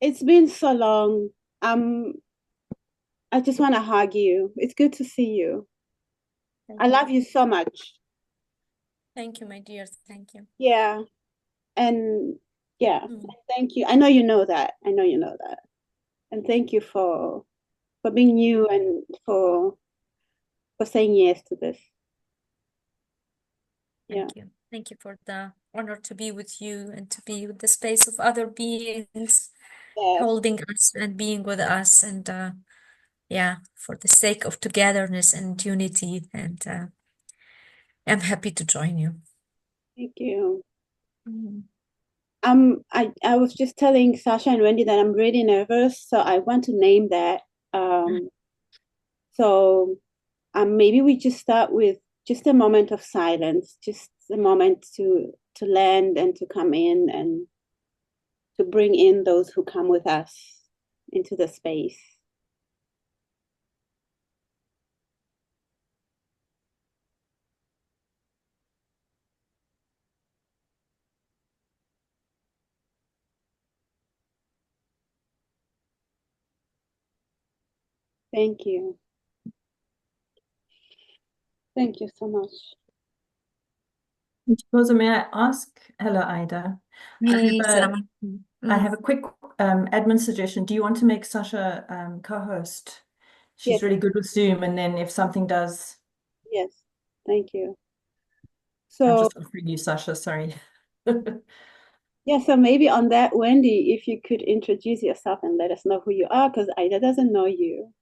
It's been so long. Um, I just want to hug you. It's good to see you. I Thank love you. you so much. Thank you, my dear. Thank you. Yeah, and yeah, Mm. thank you. I know you know that. I know you know that. And thank you for being you and for saying yes to this. Yeah. Thank you. Thank you for the honor to be with you and to be with the space of other beings Yes. holding us and being with us. And yeah, for the sake of togetherness and unity. And I'm happy to join you. Thank you. Mm. I was just telling Sasha and Wendy that I'm really nervous, so I want to name that. Um, so maybe we just start with just a moment of silence, just a moment to land and to come in and to bring in those who come with us into the space. Thank you. Thank you so much. Rosa, may I ask? Hello, Ida. I have Hey, a, salam alaikum. I have a quick admin suggestion. Do you want to make Sasha co-host? Yes, She's really good with Zoom, and then if something does, yes. Thank you. I'm So just offering you Sasha, sorry. yeah, so maybe on that, Wendy, if you could introduce yourself and let us know who you are, because Ida doesn't know you.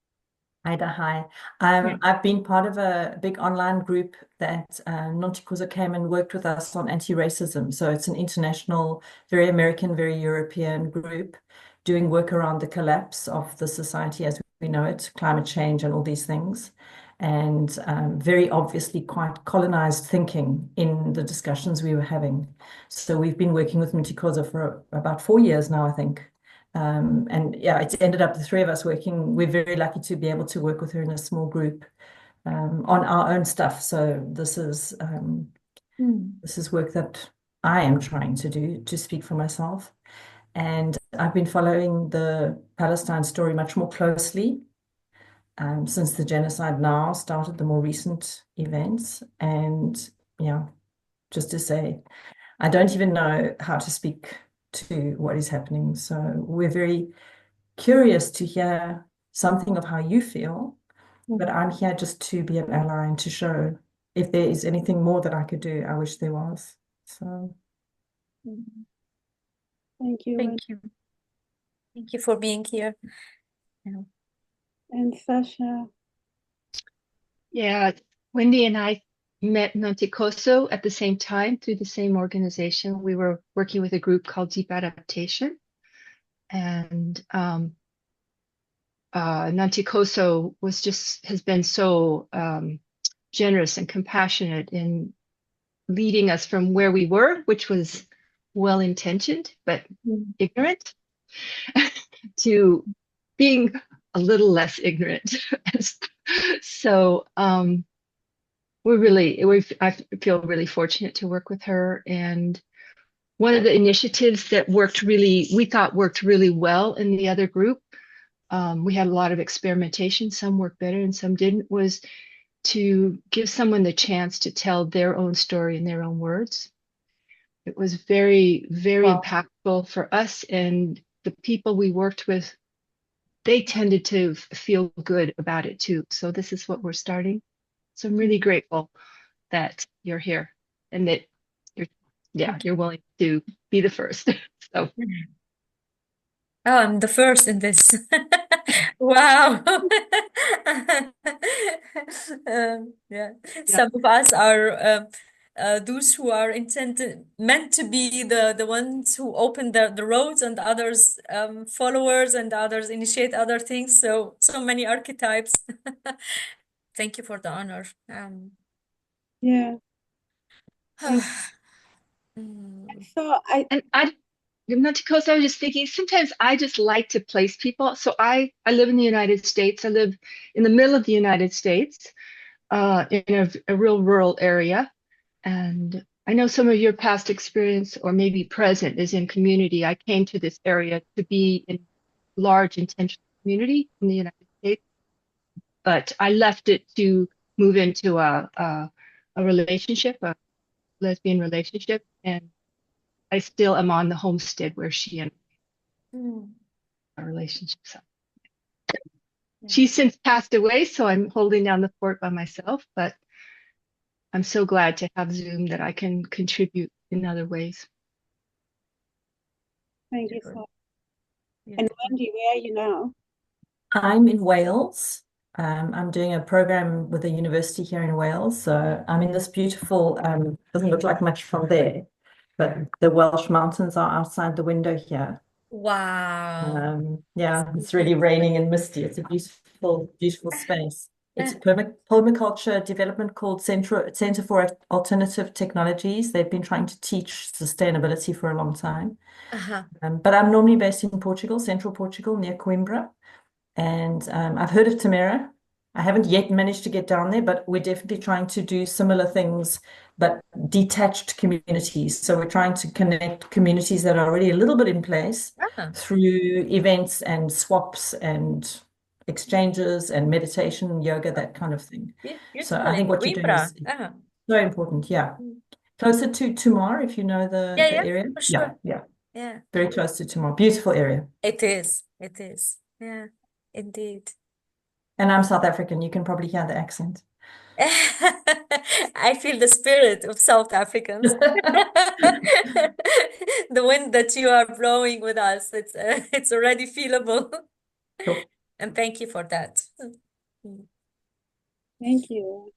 Ida, hi. Yeah. I've been part of a big online group that Nontikuza came and worked with us on anti-racism. So it's an international, very American, very European group doing work around the collapse of the society as we know it, climate change and all these things. And very obviously quite colonized thinking in the discussions we were having. So we've been working with Nontikuza for about 4 years now, I think. And yeah, it's ended up the three of us working. We're very lucky to be able to work with her in a small group on our own stuff. So this is work that I am trying to do to speak for myself. And I've been following the Palestine story much more closely since the genocide now started, the more recent events. And yeah, just to say, I don't even know how to speak to what is happening. So we're very curious to hear something of how you feel, but Mhm. I'm here just to be an ally and to show if there is anything more that I could do, I wish there was. So Mhm. Thank you, Thank you. Thank you for being here. Yeah. and Sasha. Yeah, Wendy and I met Nanticoso at the same time through the same organization. We were working with a group called Deep Adaptation, and Nanticoso has been so generous and compassionate in leading us from where we were, which was well intentioned but Mm. ignorant, to being a little less ignorant. So I feel really fortunate to work with her. And one of the initiatives that we thought worked really well in the other group, we had a lot of experimentation, some worked better and some didn't, was to give someone the chance to tell their own story in their own words. It was very, very well, impactful for us, and the people we worked with, they tended to feel good about it too. So this is what we're starting. So I'm really grateful that you're here and that you're, yeah, Thank you're willing to be the first. So you. Oh, I'm the first in this. Wow. Yeah. yeah, Some of us are those who are intended meant to be the ones who open the roads, and others followers, and others initiate other things. So many archetypes. Thank you for the honor. Yeah. And Mm. so and not to coast, I was just thinking sometimes I just like to place people. So I live in the United States. I live in the middle of the United States, in a real rural area. And I know some of your past experience or maybe present is in community. I came to this area to be in large intentional community in the United States, but I left it to move into a relationship, a lesbian relationship, and I still am on the homestead where she and our relationship. So she's since passed away, so I'm holding down the fort by myself, but I'm so glad to have Zoom that I can contribute in other ways. Thank you so much. And Wendy, where are you now? I'm in Wales. I'm doing a program with a university here in Wales. So I'm in this beautiful, doesn't look like much from there, but the Welsh mountains are outside the window here. Wow. Yeah, it's really raining and misty. It's a beautiful, beautiful space. It's a permaculture development called Centre for Alternative Technologies. They've been trying to teach sustainability for a long time. But I'm normally based in Portugal, central Portugal, near Coimbra. And I've heard of Tamera. I haven't yet managed to get down there, but we're definitely trying to do similar things, but detached communities. So we're trying to connect communities that are already a little bit in place through events and swaps and exchanges and meditation, yoga, that kind of thing. So I think what you're doing is so important. Yeah. Closer to Tamar, if you know the area. For sure. Yeah. Very close to Tamar. Beautiful area. It is. It is. Yeah, indeed. And I'm South African. You can probably hear the accent. I feel the spirit of South Africans. The wind that you are blowing with us, it's already feelable. Cool. And thank you for that. Thank you.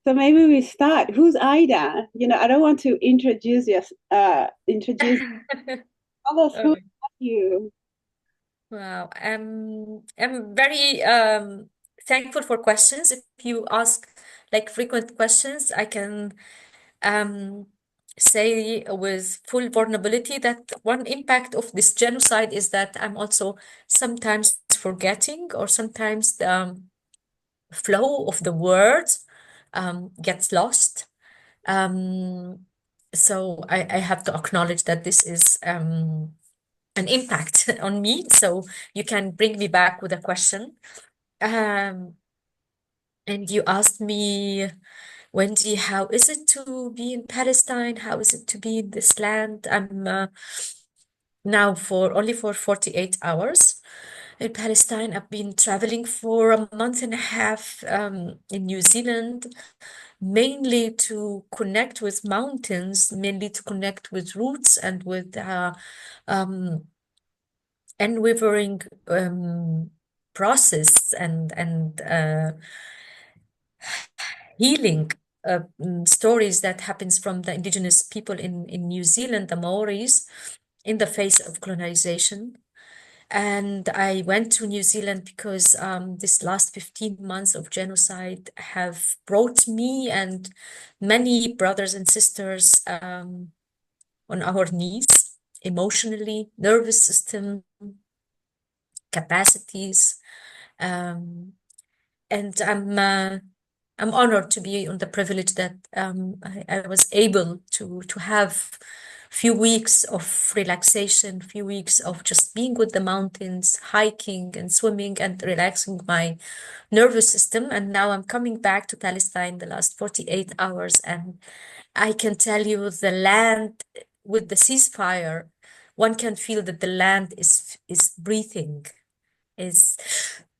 So maybe we start. Who's Aida? I don't want to introduce tell us who are you? Wow. I'm very thankful for questions. If you ask like frequent questions, I can say with full vulnerability that one impact of this genocide is that I'm also sometimes forgetting, or sometimes the flow of the words gets lost. So I have to acknowledge that this is an impact on me. So you can bring me back with a question. And you asked me, Wendy, how is it to be in Palestine? How is it to be in this land? I'm now only for 48 hours in Palestine. I've been traveling for a month and a half in New Zealand, mainly to connect with mountains, mainly to connect with roots and with unwavering process and healing stories that happens from the indigenous people in New Zealand, the Maoris, in the face of colonization. And I went to New Zealand because this last 15 months of genocide have brought me and many brothers and sisters on our knees, emotionally, nervous system, capacities. And I'm honored to be on the privilege that I was able to have few weeks of relaxation, few weeks of just being with the mountains, hiking and swimming and relaxing my nervous system. And now I'm coming back to Palestine the last 48 hours, and I can tell you the land with the ceasefire, one can feel that the land is breathing, is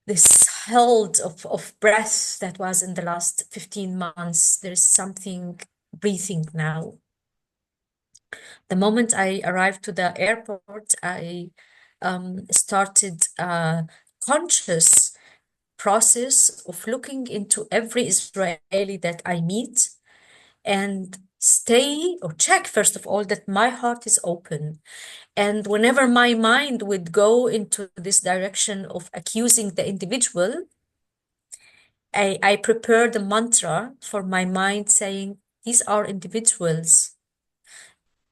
this hold of breath that was in the last 15 months. There is something breathing now. The moment I arrived to the airport, I started a conscious process of looking into every Israeli that I meet and check, first of all, that my heart is open. And whenever my mind would go into this direction of accusing the individual, I prepared a mantra for my mind saying, these are individuals.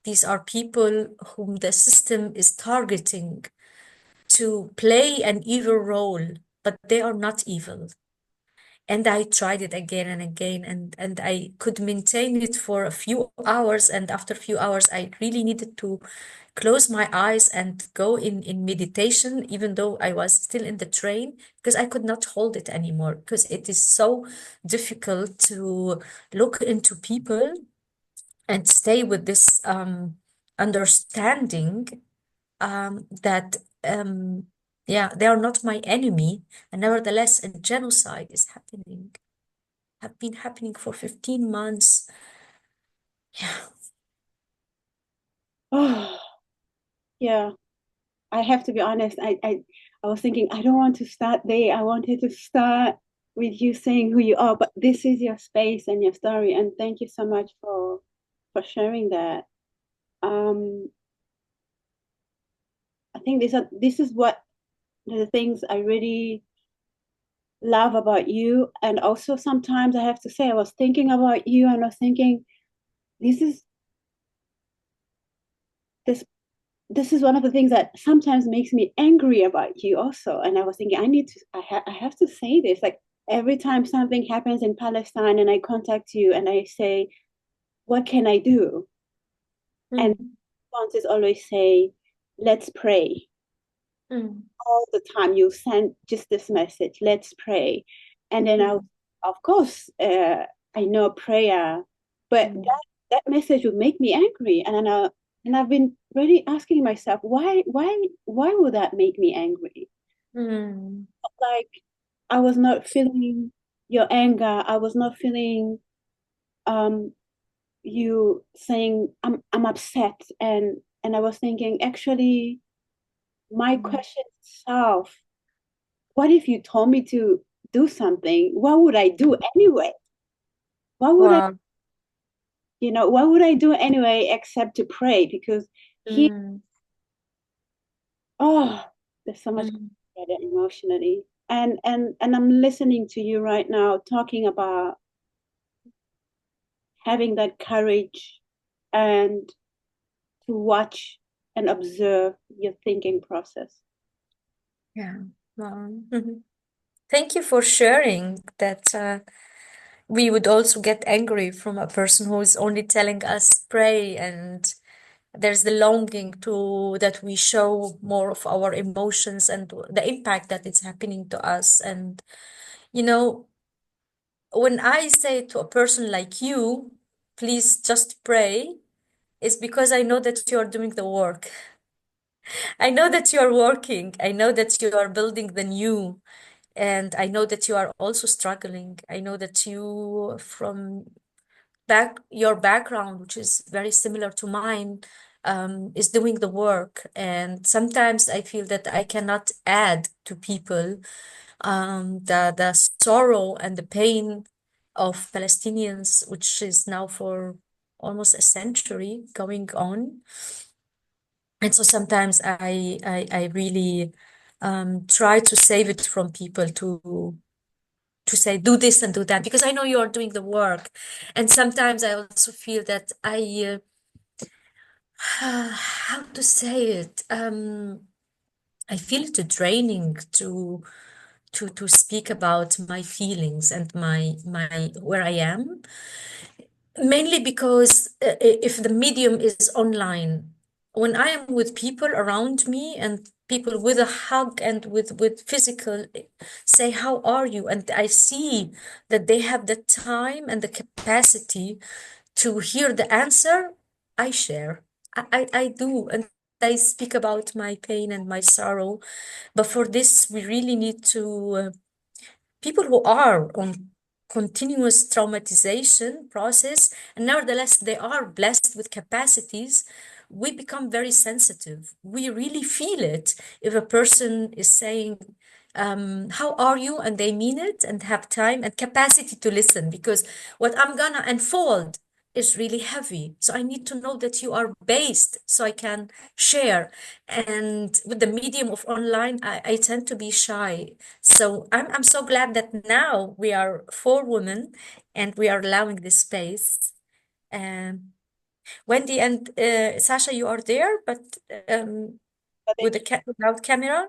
These are people whom the system is targeting to play an evil role, but they are not evil. And I tried it again and again, and I could maintain it for a few hours. And after a few hours, I really needed to close my eyes and go in meditation, even though I was still in the train, because I could not hold it anymore, because it is so difficult to look into people and stay with this understanding that yeah, they are not my enemy, and nevertheless a genocide is happening, have been happening for 15 months. Yeah. Oh, yeah. I have to be honest. I was thinking I don't want to start there. I wanted to start with you saying who you are, but this is your space and your story. And thank you so much for sharing that. Um, I think this is what the things I really love about you. And also sometimes I have to say I was thinking about you and I was thinking this is this this is one of the things that sometimes makes me angry about you also. And I was thinking I have to say this. Like every time something happens in Palestine and I contact you and I say, what can I do? And Mm, response is always say, let's pray. mm, All the time you send just this message, let's pray. And then mm, of course, I know prayer, but mm, that message would make me angry. And I've been really asking myself, why would that make me angry? mm, Like I was not feeling your anger. I was not feeling um you saying I'm upset, and I was thinking actually my mm. question itself, what if you told me to do something? What would I do anyway? What would I, Wow. what would I do anyway except to pray? Because he, Mm, oh, there's so much mm, better emotionally. And I'm listening to you right now talking about having that courage and to watch and observe your thinking process. yeah. Wow. Thank you for sharing that. We would also get angry from a person who is only telling us pray, and there's the longing to that we show more of our emotions and the impact that it's happening to us. And you know, when I say to a person like you, please just pray, it's because I know that you are doing the work. I know that you are working. I know that you are building the new. And I know that you are also struggling. I know that you, from your background, which is very similar to mine, is doing the work. And sometimes I feel that I cannot add to people the sorrow and the pain of Palestinians, which is now for almost a century going on. And so sometimes I really try to save it from people to say do this and do that, because I know you are doing the work. And sometimes I also feel that how to say it, I feel it draining to speak about my feelings and my where I am, mainly because if the medium is online, when I am with people around me and people with a hug and with physical say how are you, and I see that they have the time and the capacity to hear the answer, I share. I do, and I speak about my pain and my sorrow. But for this, we really need to people who are on continuous traumatization process, and nevertheless they are blessed with capacities. We become very sensitive. We really feel it if a person is saying, how are you? And they mean it and have time and capacity to listen, because what I'm gonna unfold is really heavy. So I need to know that you are based so I can share. And with the medium of online, I tend to be shy. So I'm so glad that now we are four women and we are allowing this space. Um, Wendy and Sasha, you are there, but um, But with the without camera.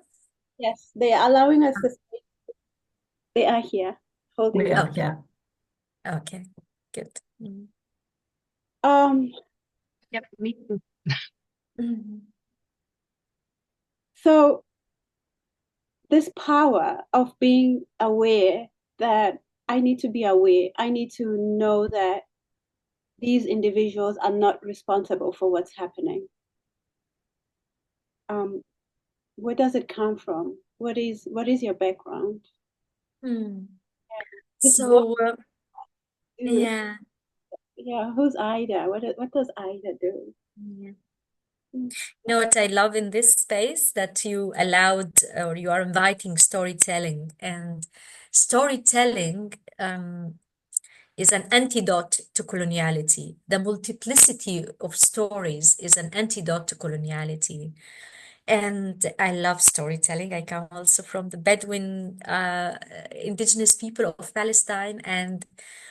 yes, they are allowing us to speak. They are here. holding We the are, Oh, yeah. okay, good. Mm. um Yep, me too. Mhm. so this power of being aware that I need to be aware, I need to know that these individuals are not responsible for what's happening. Um, where does it come from? What is your background? Hmm. Just what So, do yeah. yeah, who's Ida? What does Ida do? Yeah. Mm. You know what I love in this space that you allowed or you are inviting storytelling, and storytelling is an antidote to coloniality. The multiplicity of stories is an antidote to coloniality. And I love storytelling. I come also from the Bedouin indigenous people of Palestine. And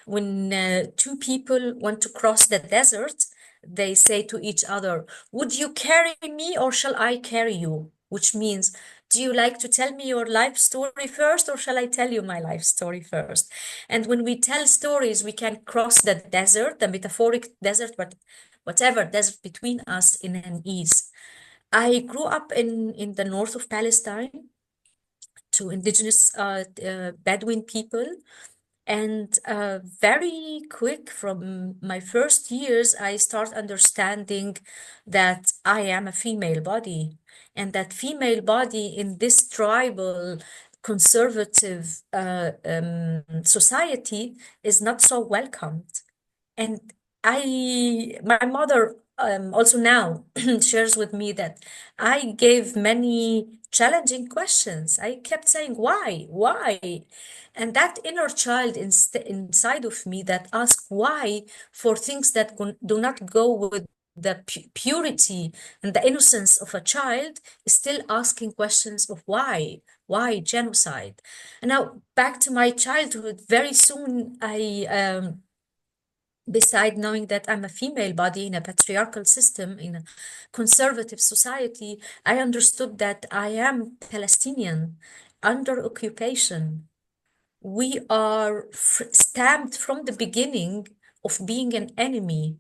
when two people want to cross the desert, they say to each other, would you carry me or shall I carry you? Which means, do you like to tell me your life story first or shall I tell you my life story first? And when we tell stories, we can cross the desert, the metaphoric desert, but whatever desert between us in an ease. I grew up in the north of Palestine to indigenous Bedouin people. And very quick from my first years, I start understanding that I am a female body, and that female body in this tribal conservative society is not so welcomed. And my mother also now shares with me that I gave many challenging questions. I kept saying, why? And that inner child inside of me that asks why for things that do not go with the purity and the innocence of a child is still asking questions of why genocide. And now back to my childhood, very soon beside knowing that I'm a female body in a patriarchal system, in a conservative society, I understood that I am Palestinian under occupation. We are stamped from the beginning of being an enemy.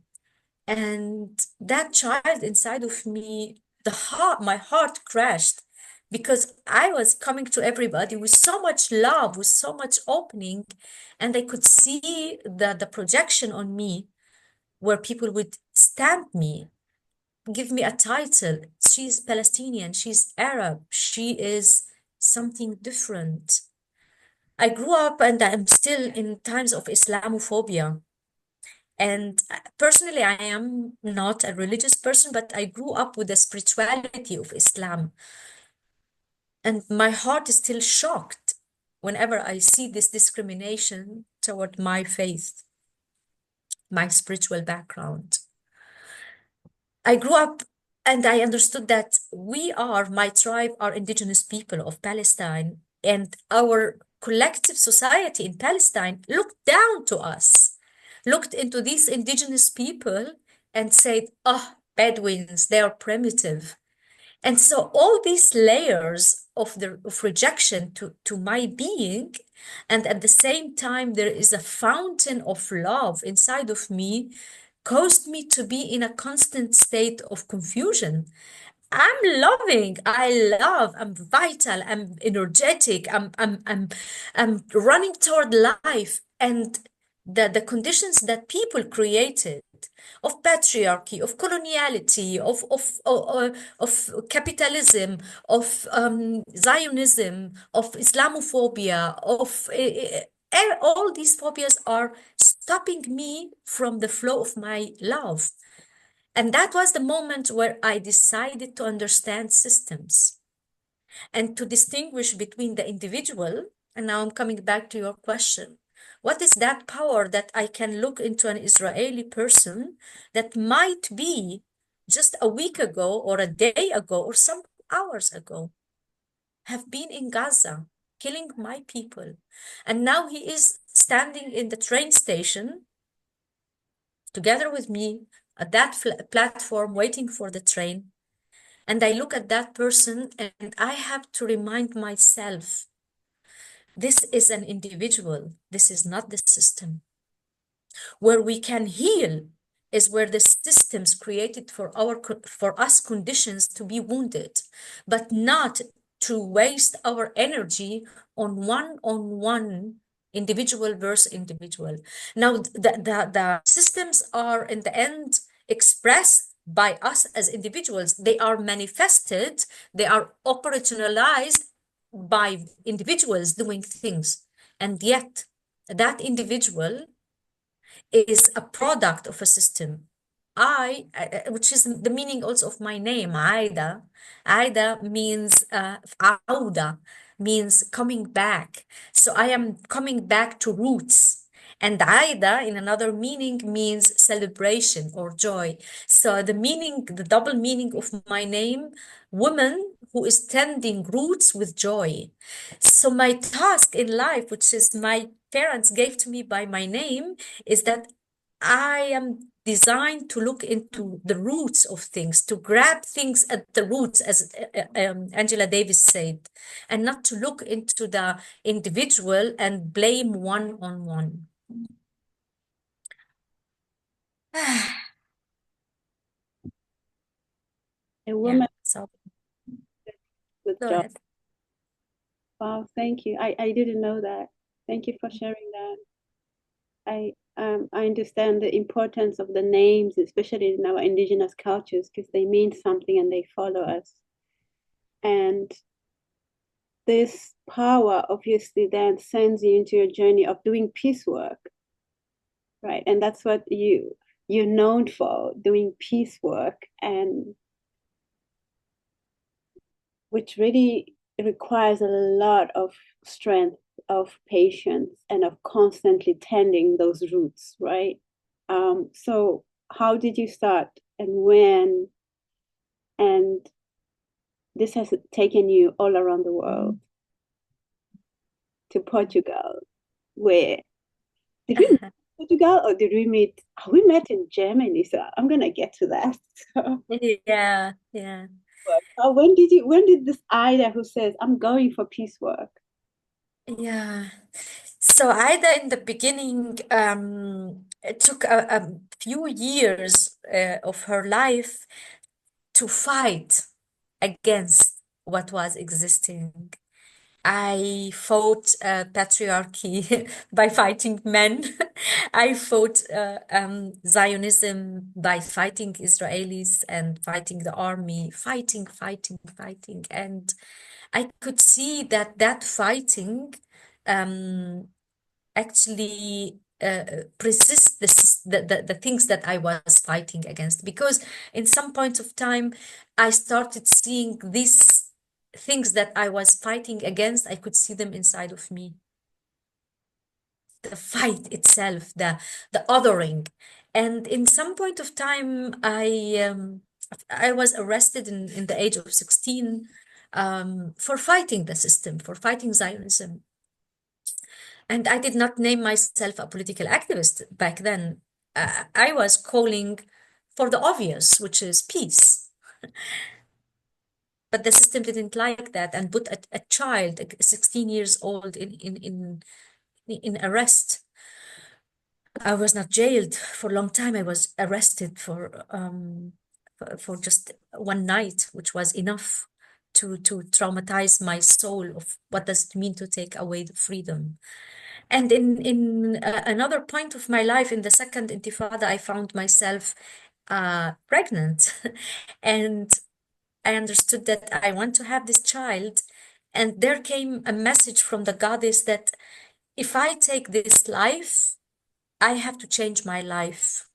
And that child inside of me, my heart crashed because I was coming to everybody with so much love, with so much opening, and I could see the projection on me where people would stamp me, give me a title. She's Palestinian, she's Arab, she is something different. I grew up and I'm still in times of Islamophobia. And personally, I am not a religious person, but I grew up with the spirituality of Islam. And my heart is still shocked whenever I see this discrimination toward my faith, my spiritual background. I grew up and I understood that my tribe, are indigenous people of Palestine, and our collective society in Palestine looked down to us, looked into these indigenous people and said, oh, Bedouins, they are primitive. And so all these layers of rejection to my being, and at the same time, there is a fountain of love inside of me, caused me to be in a constant state of confusion. I'm loving, I love, I'm vital, I'm energetic, I'm running toward life. And the conditions that people created of patriarchy, of coloniality, of capitalism, of Zionism, of Islamophobia, of all these phobias are stopping me from the flow of my love. And that was the moment where I decided to understand systems and to distinguish between the individual. And now I'm coming back to your question. What is that power that I can look into an Israeli person that might be just a week ago or a day ago or some hours ago have been in Gaza killing my people. And now he is standing in the train station together with me at that platform waiting for the train. And I look at that person and I have to remind myself This is an individual. This is not the system. Where we can heal is where the systems created for us conditions to be wounded, but not to waste our energy on one individual versus individual. Now, the systems are in the end expressed by us as individuals. They are manifested, they are operationalized by individuals doing things. And yet, that individual is a product of a system. Which is the meaning also of my name, Aida. Aida means Auda, means coming back. So I am coming back to roots. And Aida, in another meaning, means celebration or joy. So the meaning, the double meaning of my name, woman who is tending roots with joy. So my task in life, which is my parents gave to me by my name, is that I am designed to look into the roots of things, to grab things at the roots, as Angela Davis said, and not to look into the individual and blame one on one. A woman So with go joy. ahead. Wow, thank you. I didn't know that. Thank you for sharing that. I understand the importance of the names, especially in our indigenous cultures, because they mean something and they follow us. And this power obviously then sends you into your journey of doing peace work, right? And that's what you're known for, doing peace work, and which really requires a lot of strength, of patience, and of constantly tending those roots, right? So how did you start and when? And this has taken you all around the world to Portugal, where did we meet in Portugal or did we meet? Oh, we met in Germany, so I'm gonna get to that. Yeah. When did this Ida who says I'm going for peace work? Yeah. So Aida in the beginning, it took a few years of her life to fight against what was existing. I fought patriarchy by fighting men. I fought Zionism by fighting Israelis and fighting the army, fighting. And I could see that that fighting um, actually resist the things that I was fighting against. Because in some point of time, I started seeing these things that I was fighting against, I could see them inside of me. The fight itself, the othering. And in some point of time, I was arrested in the age of 16 for fighting the system, for fighting Zionism. And I did not name myself a political activist back then. I was calling for the obvious, which is peace. But the system didn't like that and put a child, 16 years old, in arrest. I was not jailed for a long time. I was arrested for just one night, which was enough to traumatize my soul of what does it mean to take away the freedom. And in another point of my life, in the second Intifada, I found myself pregnant, and I understood that I want to have this child. And there came a message from the goddess that if I take this life, I have to change my life.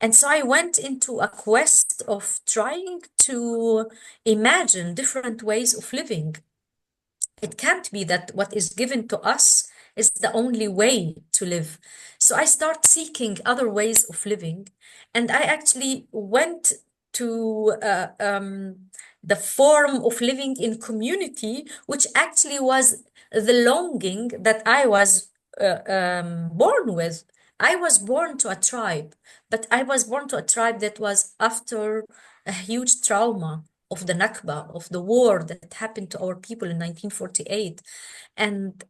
And so I went into a quest of trying to imagine different ways of living. It can't be that what is given to us is the only way to live. So I start seeking other ways of living. And I actually went to the form of living in community, which actually was the longing that I was born with. I was born to a tribe, but I was born to a tribe that was after a huge trauma. of the Nakba, of the war that happened to our people in 1948. And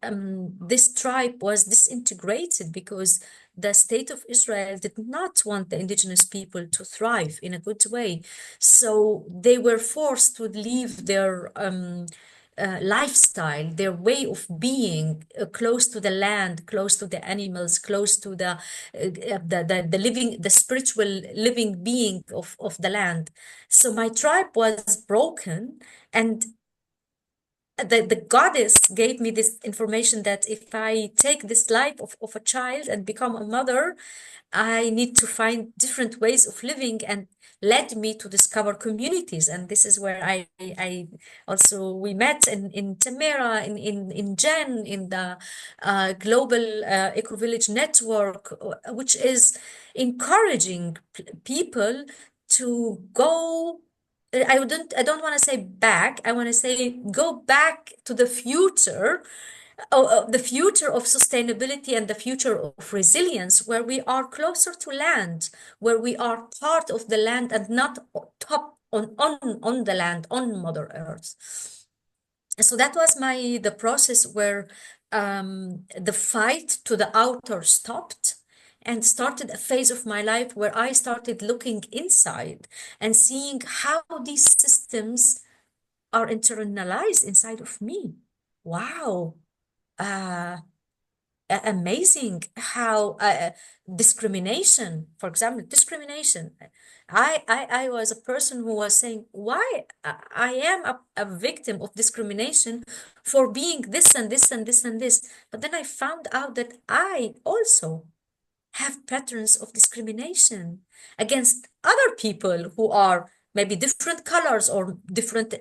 this tribe was disintegrated because the state of Israel did not want the indigenous people to thrive in a good way. So they were forced to leave their lifestyle, their way of being, close to the land, close to the animals, close to the living, the spiritual living being of the land. So my tribe was broken, and the goddess gave me this information that if I take this life of a child and become a mother, I need to find different ways of living, and led me to discover communities. And this is where I also, we met in Tamera, in Jen, in the Global Eco-Village Network, which is encouraging people to go. I don't want to say back. I want to say go back to the future, the future of sustainability and the future of resilience, where we are closer to land, where we are part of the land and not top on the land, on Mother Earth. So that was the process where the fight to the outer stopped, and started a phase of my life where I started looking inside and seeing how these systems are internalized inside of me. Wow. Amazing how discrimination, for example, discrimination. I was a person who was saying, why I am a victim of discrimination for being this and this and this and this. But then I found out that I also have patterns of discrimination against other people who are maybe different colors or different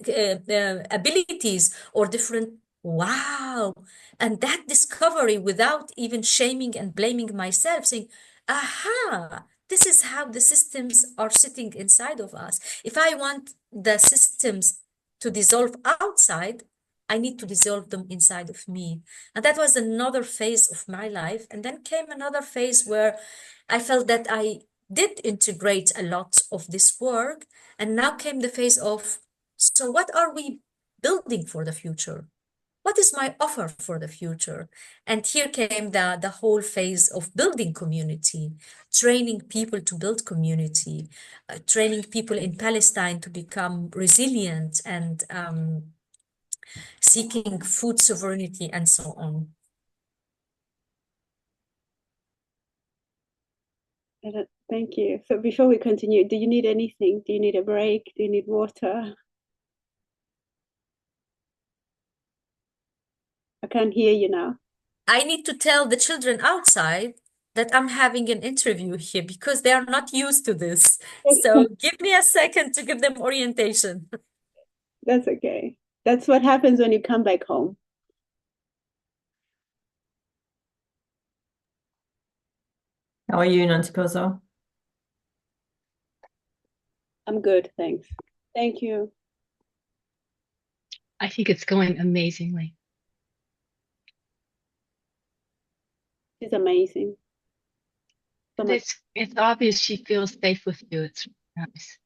abilities or different. Wow. And that discovery, without even shaming and blaming myself, saying, aha, this is how the systems are sitting inside of us. If I want the systems to dissolve outside, I need to dissolve them inside of me. And that was another phase of my life. And then came another phase where I felt that I did integrate a lot of this work. And now came the phase of, so what are we building for the future? What is my offer for the future? And here came the whole phase of building community, training people to build community, training people in Palestine to become resilient, and seeking food sovereignty, and so on. Thank you. So before we continue, do you need anything? Do you need a break? Do you need water? I can't hear you now. I need to tell the children outside that I'm having an interview here because they are not used to this. So give me a second to give them orientation. That's okay. That's what happens when you come back home. How are you, Nantikozo? I'm good, thanks. Thank you. I think it's going amazingly. It's amazing. So much. It's obvious she feels safe with you. It's nice.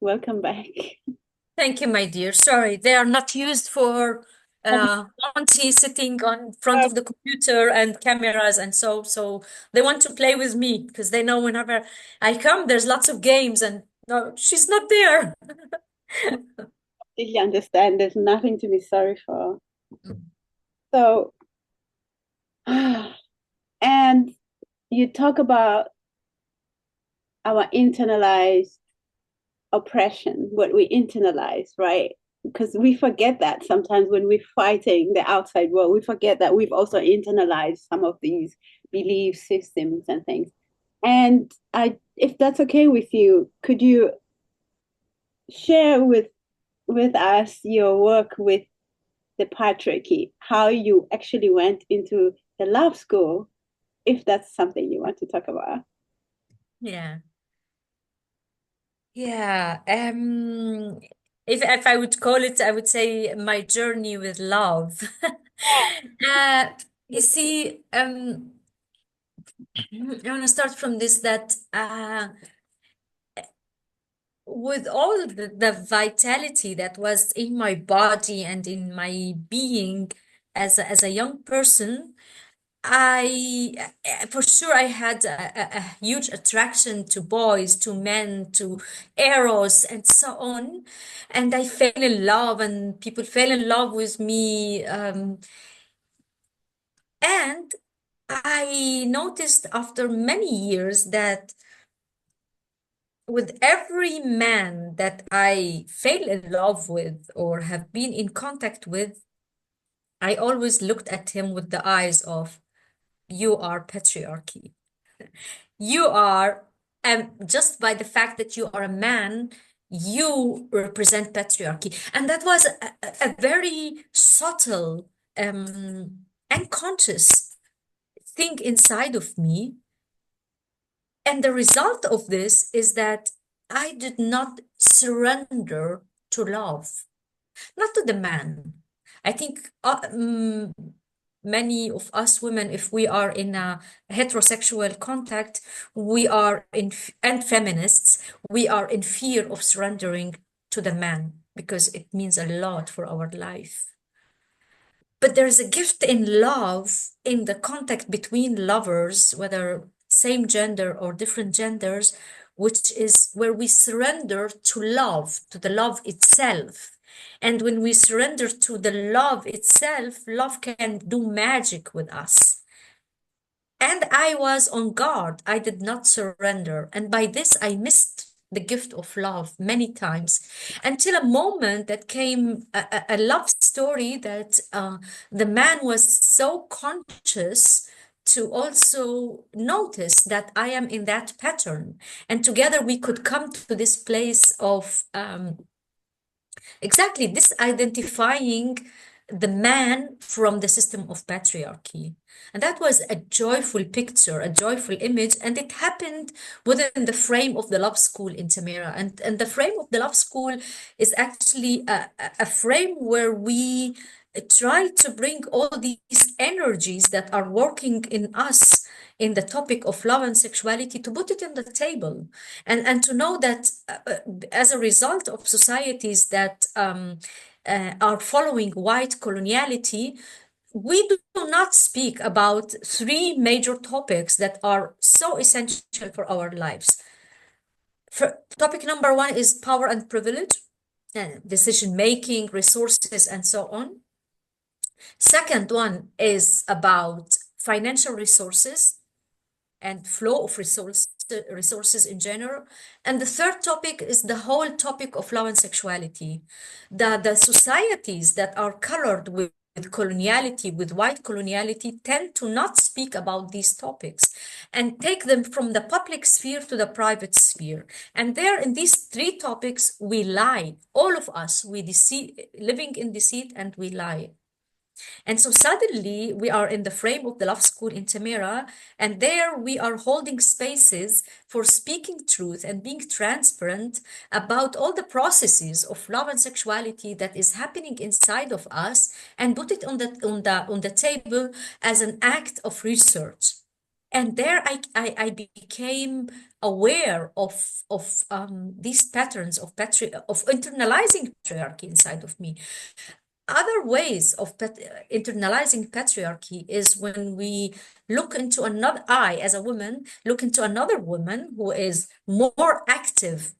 Welcome back. Thank you, my dear. Sorry, they are not used for auntie sitting on front of the computer and cameras, and so they want to play with me because they know whenever I come, there's lots of games, and no, she's not there. Completely understand. There's nothing to be sorry for. So, and you talk about our internalized oppression, what we internalize, right? Because we forget that sometimes when we're fighting the outside world, we forget that we've also internalized some of these belief systems and things. And if that's okay with you, could you share with us your work with the patriarchy, how you actually went into the love school, if that's something you want to talk about? Yeah. Yeah. If I would call it, I would say my journey with love. Uh, you see, I want to start from this that with all the vitality that was in my body and in my being as a young person, I for sure I had a huge attraction to boys, to men, to eros, and so on. And I fell in love, and people fell in love with me. And I noticed after many years that with every man that I fell in love with or have been in contact with, I always looked at him with the eyes of, you are patriarchy. You are, just by the fact that you are a man, you represent patriarchy. And that was a very subtle, unconscious thing inside of me. And the result of this is that I did not surrender to love, not to the man. I think many of us women, if we are in a heterosexual contact, we are and feminists, we are in fear of surrendering to the man because it means a lot for our life. But there's a gift in love, in the contact between lovers, whether same gender or different genders, which is where we surrender to love, to the love itself. And when we surrender to the love itself, love can do magic with us. And I was on guard. I did not surrender. And by this, I missed the gift of love many times until a moment that came a love story that the man was so conscious to also notice that I am in that pattern. And together we could come to this place of exactly this identifying the man from the system of patriarchy. And that was a joyful picture, a joyful image. And it happened within the frame of the love school in Tamera. And the frame of the love school is actually a frame where we try to bring all these energies that are working in us in the topic of love and sexuality to put it on the table and to know that as a result of societies that are following white coloniality, we do not speak about three major topics that are so essential for our lives. Topic number one is power and privilege, decision making, resources, and so on. Second one is about financial resources and flow of resources in general. And the third topic is the whole topic of love and sexuality. The societies that are colored with coloniality, with white coloniality, tend to not speak about these topics and take them from the public sphere to the private sphere. And there in these three topics, we lie. All of us, we deceive, living in deceit, and we lie. And so suddenly we are in the frame of the love school in Tamera, and there we are holding spaces for speaking truth and being transparent about all the processes of love and sexuality that is happening inside of us, and put it on the table as an act of research. And there I became aware of these patterns of internalizing patriarchy inside of me. Other ways of internalizing patriarchy is when we look into another, I as a woman look into another woman who is more active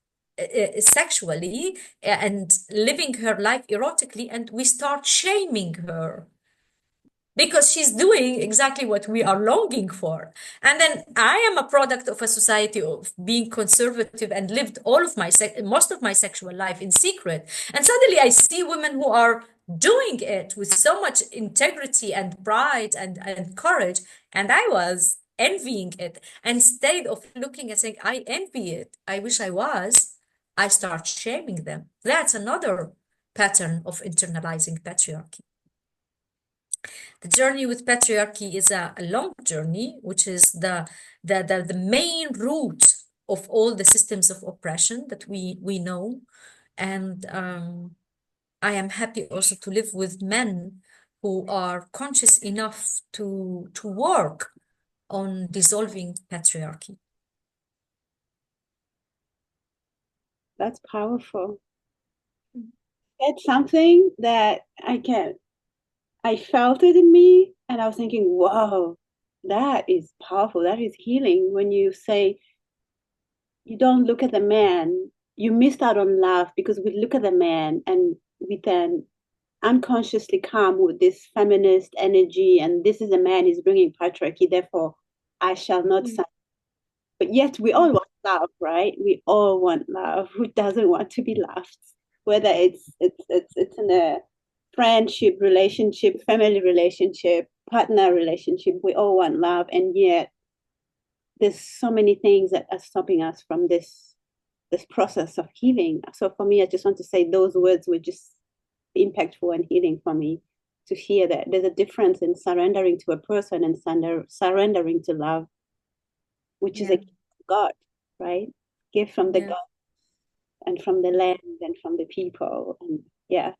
sexually and living her life erotically, and we start shaming her because she's doing exactly what we are longing for. And then I am a product of a society of being conservative and lived all of most of my sexual life in secret. And suddenly I see women who are doing it with so much integrity and pride and courage. And I was envying it. And instead of looking and saying, I envy it, I wish I was, I start shaming them. That's another pattern of internalizing patriarchy. The journey with patriarchy is a long journey, which is the main root of all the systems of oppression that we know. And I am happy also to live with men who are conscious enough to work on dissolving patriarchy. That's powerful. It's something that I felt it in me, and I was thinking, whoa, that is powerful. That is healing. When you say you don't look at the man, you missed out on love, because we look at the man and we then unconsciously come with this feminist energy, and this is a man, he's bringing patriarchy, therefore I shall not sign. But yet we all want love, right? We all want love. Who doesn't want to be loved? Whether it's in a friendship relationship, family relationship, partner relationship, we all want love. And yet there's so many things that are stopping us from this process of healing. So for me, I just want to say those words were just impactful and healing for me, to hear that there's a difference in surrendering to a person and surrendering to love, which is a gift of God, right? Gift from the God and from the land and from the people. And yes.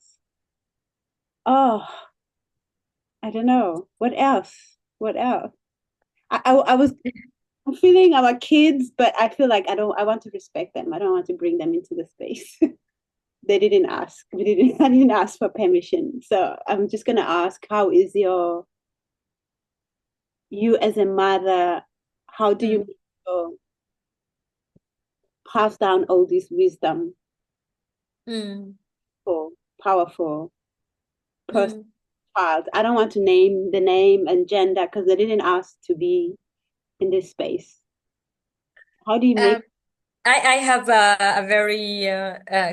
Oh, I don't know. What else? What else? I'm feeling our kids, but I feel like I want to respect them. I don't want to bring them into the space. They didn't ask. I didn't ask for permission. So I'm just gonna ask, how is you as a mother, how do you pass down all this wisdom for powerful person, child? I don't want to name the name and gender because they didn't ask to be in this space. How do you make I have a very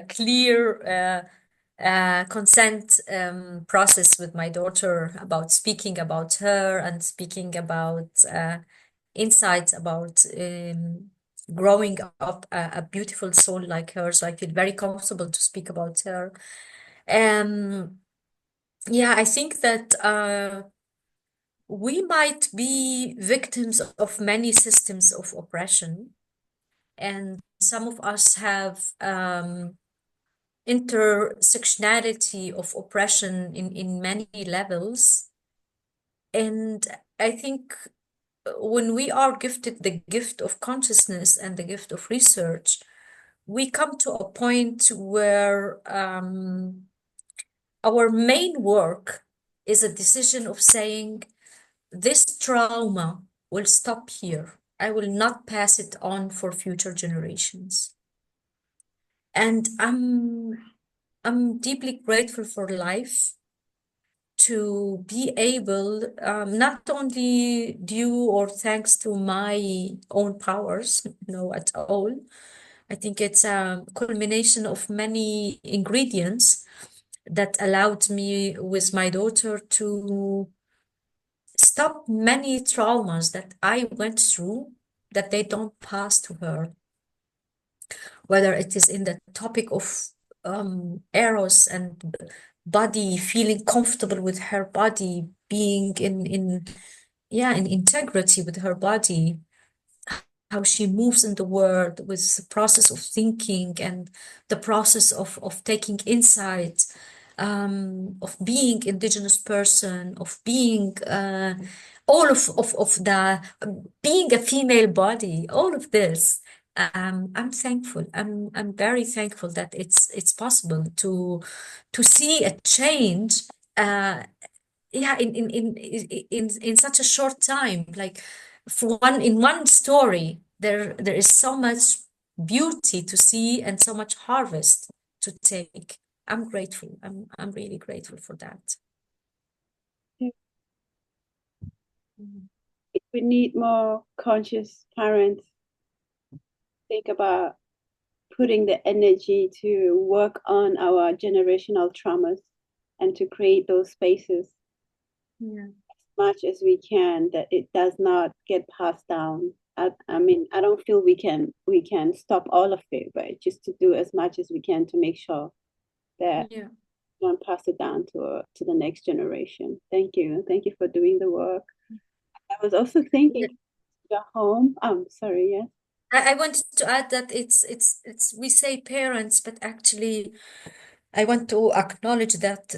clear consent process with my daughter about speaking about her and speaking about insights about growing up a beautiful soul like her. So I feel very comfortable to speak about her. Yeah, I think that we might be victims of many systems of oppression, and some of us have intersectionality of oppression in many levels. And I think when we are gifted the gift of consciousness and the gift of research, we come to a point where our main work is a decision of saying, this trauma will stop here. I will not pass it on for future generations. And I'm deeply grateful for life to be able, not only due or thanks to my own powers, no, at all. I think it's a culmination of many ingredients that allowed me with my daughter to stop many traumas that I went through, that they don't pass to her. Whether it is in the topic of eros and body, feeling comfortable with her body, being in integrity with her body, how she moves in the world with the process of thinking and the process of taking insight, of being indigenous person, of being all of the being a female body, all of this. I'm thankful. I'm very thankful that it's possible to see a change. Yeah, in such a short time, like in one story, there is so much beauty to see and so much harvest to take. I'm grateful. I'm really grateful for that. we need more conscious parents think about putting the energy to work on our generational traumas and to create those spaces as much as we can, that it does not get passed down. I mean, I don't feel we can stop all of it, but just to do as much as we can to make sure that we don't pass it down to the next generation. Thank you for doing the work. I was also thinking, your home. Sorry, yes. I wanted to add that it's we say parents, but actually I want to acknowledge that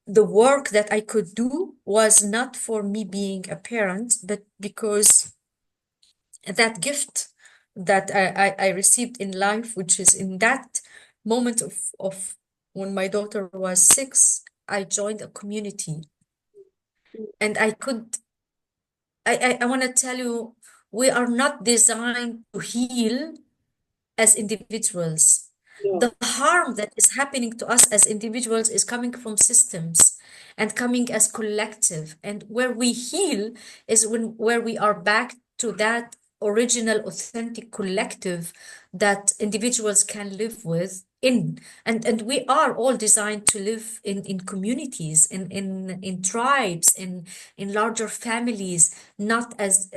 the work that I could do was not for me being a parent, but because that gift that I received in life, which is in that moment of when my daughter was 6, I joined a community, and I want to tell you, we are not designed to heal as individuals. No, The harm that is happening to us as individuals is coming from systems and coming as collective. And where we heal is where we are back to that original, authentic collective that individuals can live with in. And we are all designed to live in communities, in tribes, in larger families, not as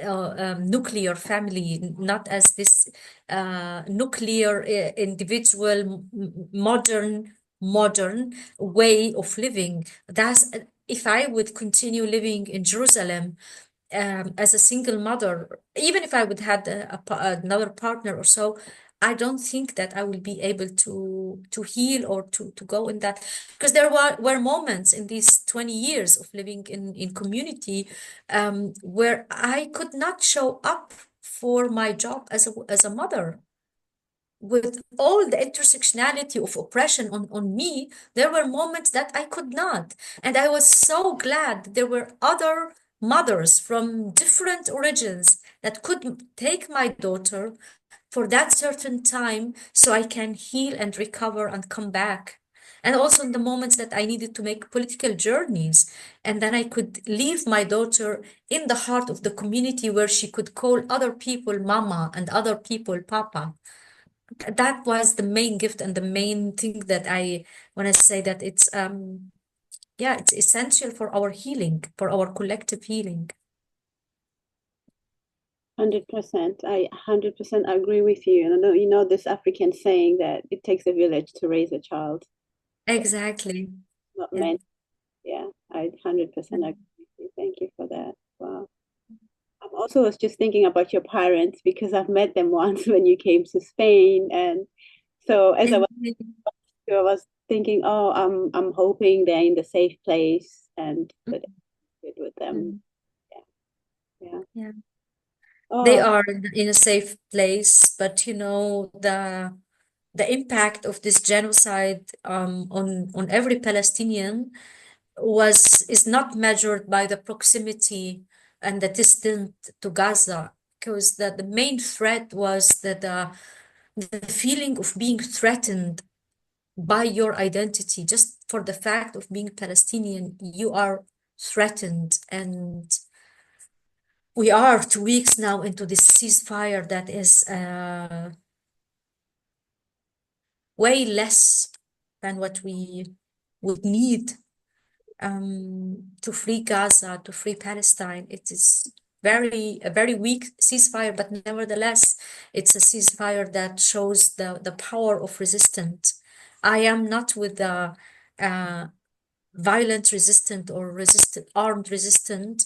nuclear family, not as this nuclear individual modern way of living. That's if I would continue living in Jerusalem as a single mother, even if I would have another partner or so, I don't think that I will be able to heal or to go in that, because there were moments in these 20 years of living in community where I could not show up for my job as a mother. With all the intersectionality of oppression on me, there were moments that I could not. And I was so glad there were other mothers from different origins that could take my daughter for that certain time so I can heal and recover and come back. And also in the moments that I needed to make political journeys. And then I could leave my daughter in the heart of the community where she could call other people mama and other people papa. That was the main gift and the main thing that I want to say, that it's yeah, it's essential for our healing, for our collective healing. 100%. I 100% agree with you. And I know you know this African saying that it takes a village to raise a child, Exactly. not Yeah. men. Yeah, I 100% agree with you. Thank you for that. Wow. I also was just thinking about your parents because I've met them once when you came to Spain, and so as I was thinking, oh, I'm hoping they're in the safe place and that I'm good with them. Mhm. Yeah, Yeah. They Oh, are in a safe place, but you know, the impact of this genocide on every Palestinian is not measured by the proximity and the distance to Gaza, because the main threat was that the feeling of being threatened by your identity, just for the fact of being Palestinian, you are threatened. And we are 2 weeks now into this ceasefire that is way less than what we would need to free Gaza, to free Palestine. It is a very weak ceasefire, but nevertheless, it's a ceasefire that shows the power of resistance. I am not with the violent resistant or armed resistant,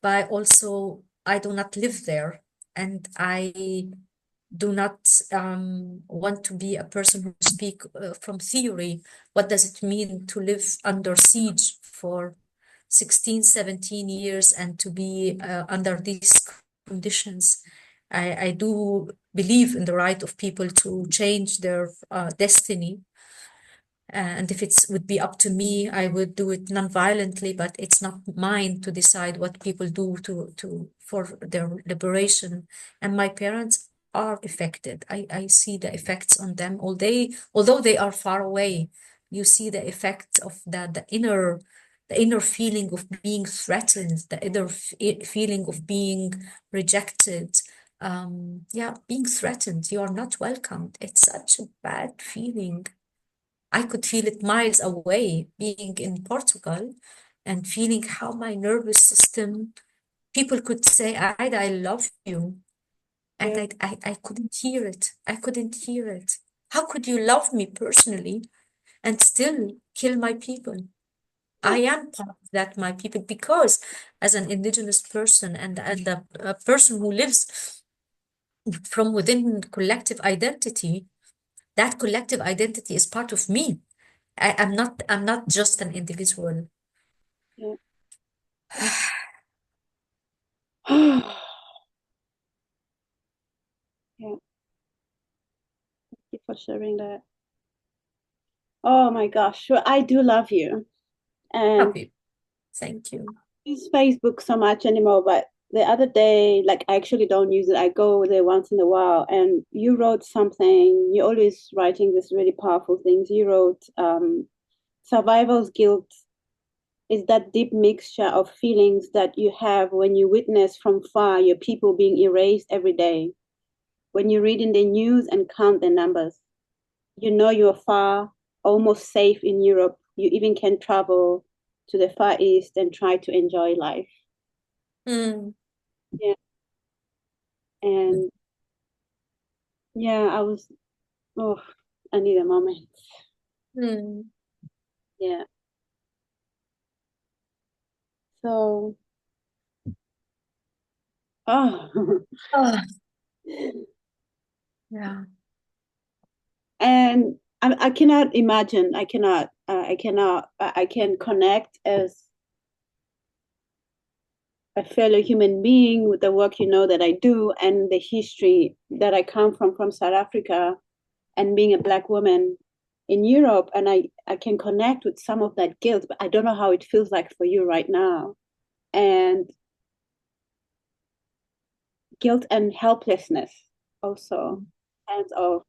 but also I do not live there, and I do not want to be a person who speak from theory. What does it mean to live under siege for 16, 17 years and to be under these conditions? I do believe in the right of people to change their destiny. And if it would be up to me, I would do it non-violently, but it's not mine to decide what people do for their liberation. And my parents are affected. I see the effects on them all day, although they are far away. You see the effects of the inner feeling of being threatened, the inner feeling of being rejected. Yeah, being threatened. You are not welcomed. It's such a bad feeling. I could feel it miles away, being in Portugal and feeling how my nervous system, people could say, Ida, I love you. And yeah, I couldn't hear it. I couldn't hear it. How could you love me personally and still kill my people? I am part of that, my people, because as an indigenous person and a person who lives from within collective identity, that collective identity is part of me. I'm not just an individual. Yeah. Yeah. Thank you for sharing that. Oh my gosh. Well, I do love you. And Love you. Thank you. I use Facebook so much anymore, but the other day, like I actually don't use it. I go there once in a while, and you wrote something. You're always writing this really powerful things. You wrote, survival's guilt is that deep mixture of feelings that you have when you witness from far your people being erased every day. When you read in the news and count the numbers, you know you're far, almost safe in Europe. You even can travel to the Far East and try to enjoy life. Mm. Yeah. And yeah, oh, I need a moment. Mm. Yeah. So, oh, Oh, yeah. and I cannot imagine, I can connect as a fellow human being with the work that I do and the history that I come from South Africa and being a Black woman in Europe. And I can connect with some of that guilt, but I don't know how it feels like for you right now. And guilt and helplessness also. And of,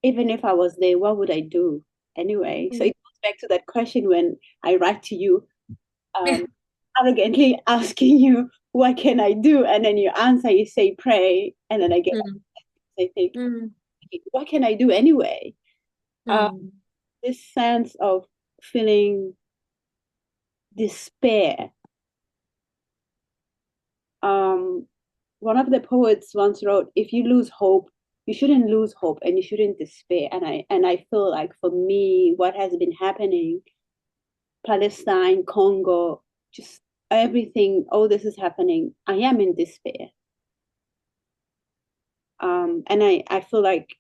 even if I was there, what would I do anyway? So it goes back to that question when I write to you, Yeah. arrogantly asking you, what can I do? And then you answer, you say, pray. And then Mm. I think, Mm. what can I do anyway? Mm. This sense of feeling despair. Um, One of the poets once wrote, if you lose hope, you shouldn't lose hope and you shouldn't despair. And I feel like for me, what has been happening, Palestine, Congo, just everything, all this is happening. I am in despair. And I feel like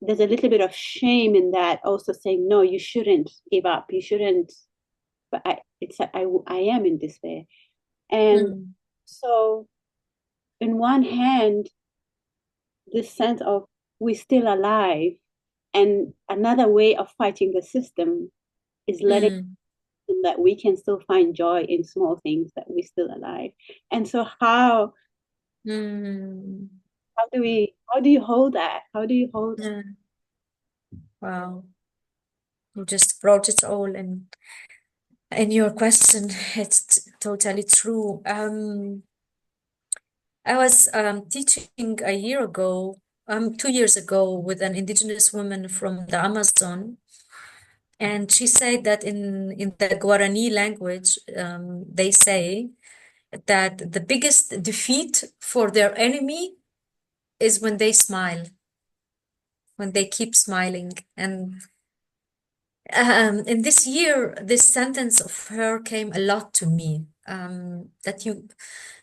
there's a little bit of shame in that, also saying, no, you shouldn't give up. You shouldn't. But I am in despair. And Mm. so, in one hand, this sense of we're still alive, and another way of fighting the system is letting Mm. them that we can still find joy in small things, that we're still alive. And so, Mm. how do you hold that? How do you hold? Yeah. Wow. You just brought it all in your question. It's totally true. I was teaching a year ago, 2 years ago, with an indigenous woman from the Amazon, and she said that in the Guarani language, they say that the biggest defeat for their enemy is when they smile, when they keep smiling. And in this year, this sentence of her came a lot to me. That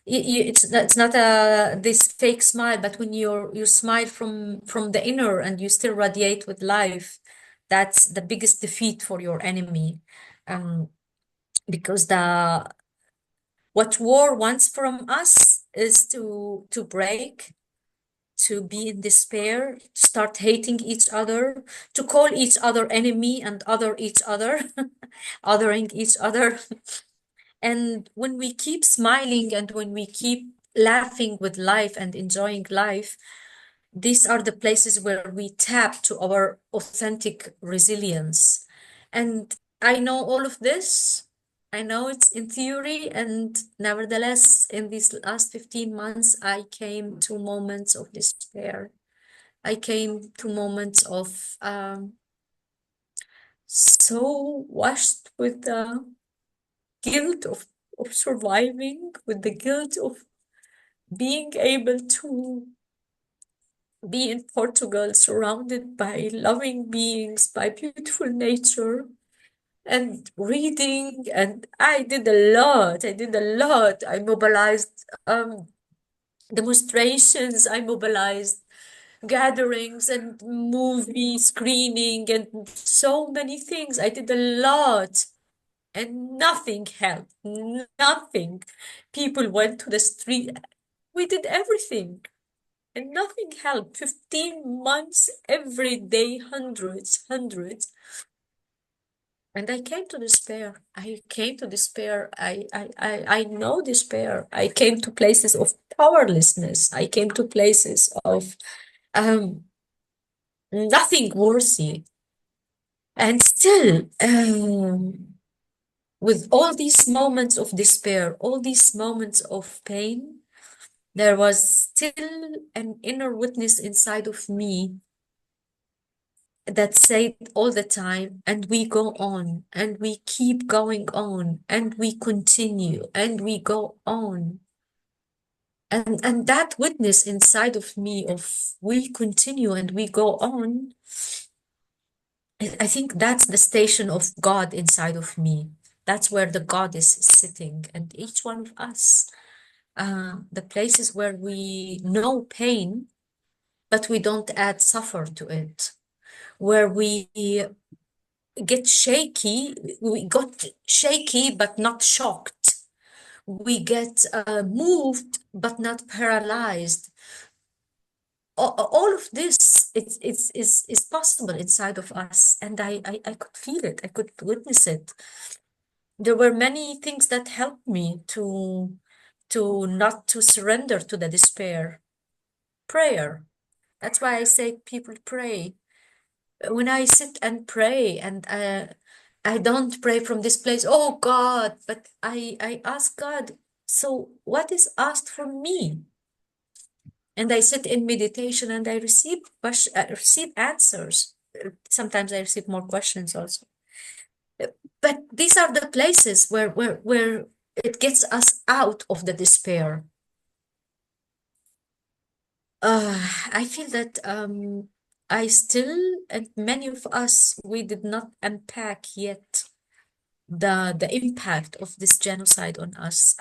it's not a this fake smile, but when you smile from the inner and you still radiate with life, that's the biggest defeat for your enemy. Because the what war wants from us is to break, to be in despair, to start hating each other, to call each other enemy and other each other, othering each other. And when we keep smiling and when we keep laughing with life and enjoying life, these are the places where we tap to our authentic resilience. And I know all of this. I know it's in theory, and nevertheless, in these last 15 months, I came to moments of despair. I came to moments of so washed with the guilt of surviving, with the guilt of being able to be in Portugal surrounded by loving beings, by beautiful nature, and reading. And I did a lot. I mobilized demonstrations, I mobilized gatherings and movie screening and so many things. I did a lot and nothing helped. Nothing. People went to the street. We did everything and nothing helped. 15 months every day, hundreds, hundreds. And I came to despair. I came to despair. I know despair. I came to places of powerlessness. I came to places of nothing worthy. And still, with all these moments of despair, all these moments of pain, there was still an inner witness inside of me that said all the time, and we go on, and we keep going on, and we continue, and we go on. And that witness inside of me of we continue and we go on, I think that's the station of God inside of me. That's where the God is sitting. And each one of us, the places where we know pain, but we don't add suffer to it, where we get shaky, we got shaky but not shocked. We get moved but not paralyzed. All of this is possible inside of us, and I could feel it. I could witness it. There were many things that helped me to not to surrender to the despair. Prayer. That's why I say people pray. When I sit and pray, and I don't pray from this place, oh God, but I ask God, so what is asked from me? And I sit in meditation and I receive answers. Sometimes I receive more questions also. But these are the places where it gets us out of the despair. I feel that I still, and many of us, we did not unpack yet the impact of this genocide on us.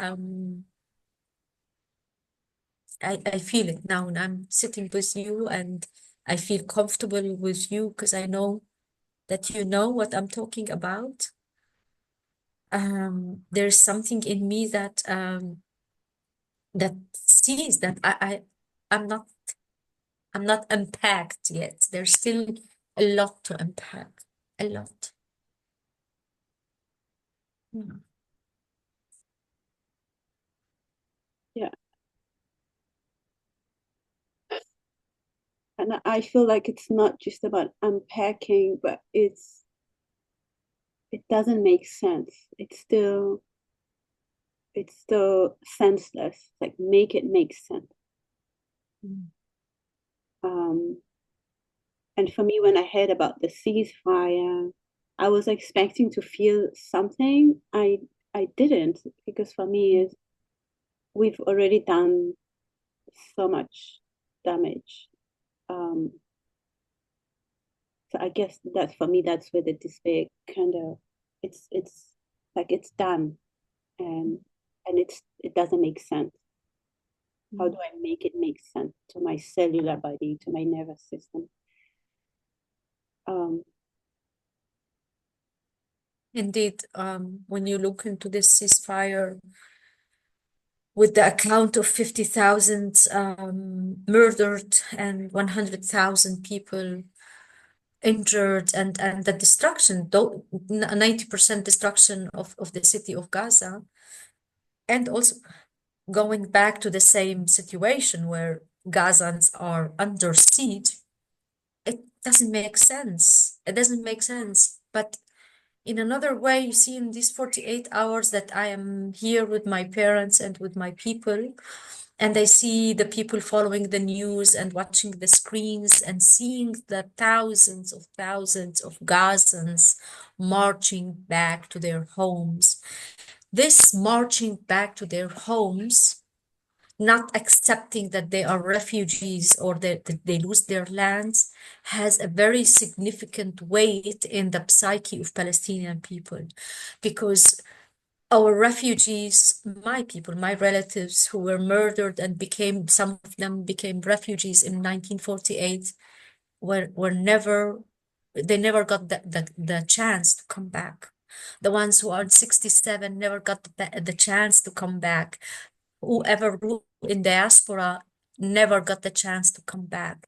I feel it now, and I'm sitting with you, and I feel comfortable with you because I know that you know what I'm talking about. There's something in me that that sees that I'm not unpacked yet. There's still a lot to unpack, a lot. Yeah. Yeah. And I feel like it's not just about unpacking, but it doesn't make sense. It's still senseless. Like make it make sense. And for me, when I heard about the ceasefire, I was expecting to feel something. I didn't, because for me, we've already done so much damage. So I guess that for me, that's where the despair kind of it's like it's done, and it doesn't make sense. How do I make it make sense to my cellular body, to my nervous system? Indeed, when you look into this ceasefire with the account of 50,000 murdered and 100,000 people injured, and the destruction, 90% destruction of the city of Gaza, and also going back to the same situation where Gazans are under siege, it doesn't make sense. It doesn't make sense. But in another way, you see, in these 48 hours that I am here with my parents and with my people, and I see the people following the news and watching the screens and seeing the thousands of Gazans marching back to their homes. This marching back to their homes, not accepting that they are refugees or that they lose their lands, has a very significant weight in the psyche of Palestinian people, because our refugees, my people, my relatives who were murdered and some of them became refugees in 1948, they never got the chance to come back. The ones who are 67 never got the chance to come back. Whoever ruled in diaspora never got the chance to come back.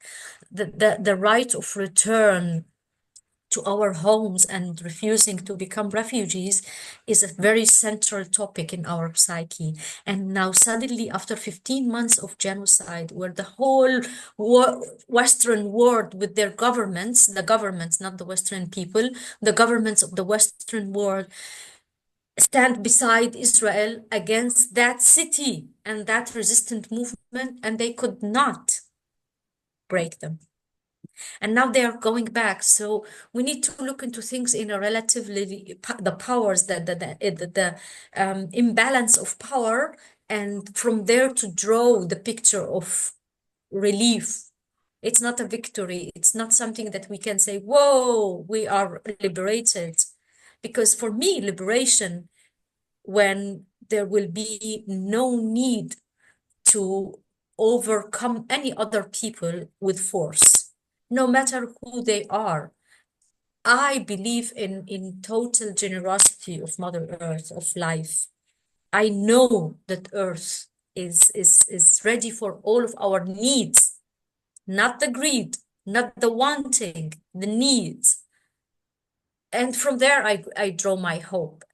The right of return to our homes and refusing to become refugees is a very central topic in our psyche. And now suddenly, after 15 months of genocide, where the whole Western world with their governments, the governments, not the Western people, the governments of the Western world stand beside Israel against that city and that resistant movement, and they could not break them. And now they are going back. So we need to look into things in a relatively the powers, the imbalance of power, and from there to draw the picture of relief. It's not a victory. It's not something that we can say, whoa, we are liberated. Because for me, liberation, when there will be no need to overcome any other people with force, no matter who they are. I believe in total generosity of Mother Earth, of life. I know that Earth is ready for all of our needs, not the greed, not the wanting, the needs. And from there, I draw my hope.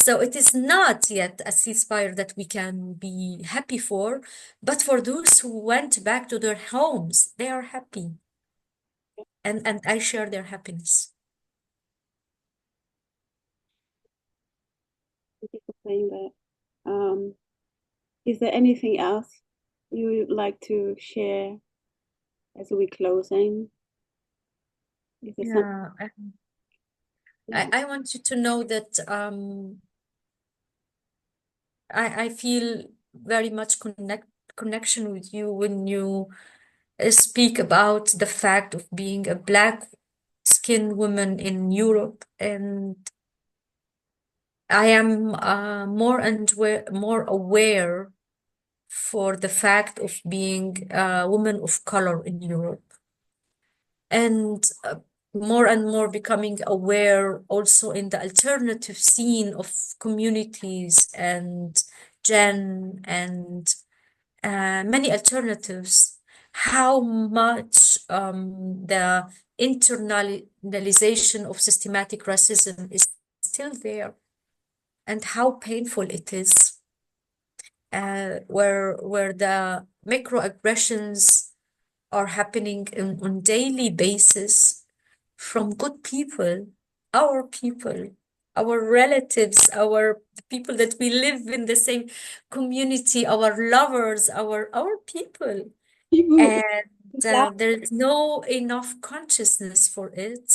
So it is not yet a ceasefire that we can be happy for, but for those who went back to their homes, they are happy. And I share their happiness. Thank you for saying that. Is there anything else you would like to share as we closing? Is there something? I want you to know that I feel very much connection with you when you speak about the fact of being a black skinned woman in Europe, and I am more aware for the fact of being a woman of color in Europe, and more becoming aware also in the alternative scene of communities and Gen and many alternatives, how much the internalization of systematic racism is still there and how painful it is, where the microaggressions are happening on daily basis from good people, our relatives, our people that we live in the same community, our lovers, our people. And there is no enough consciousness for it.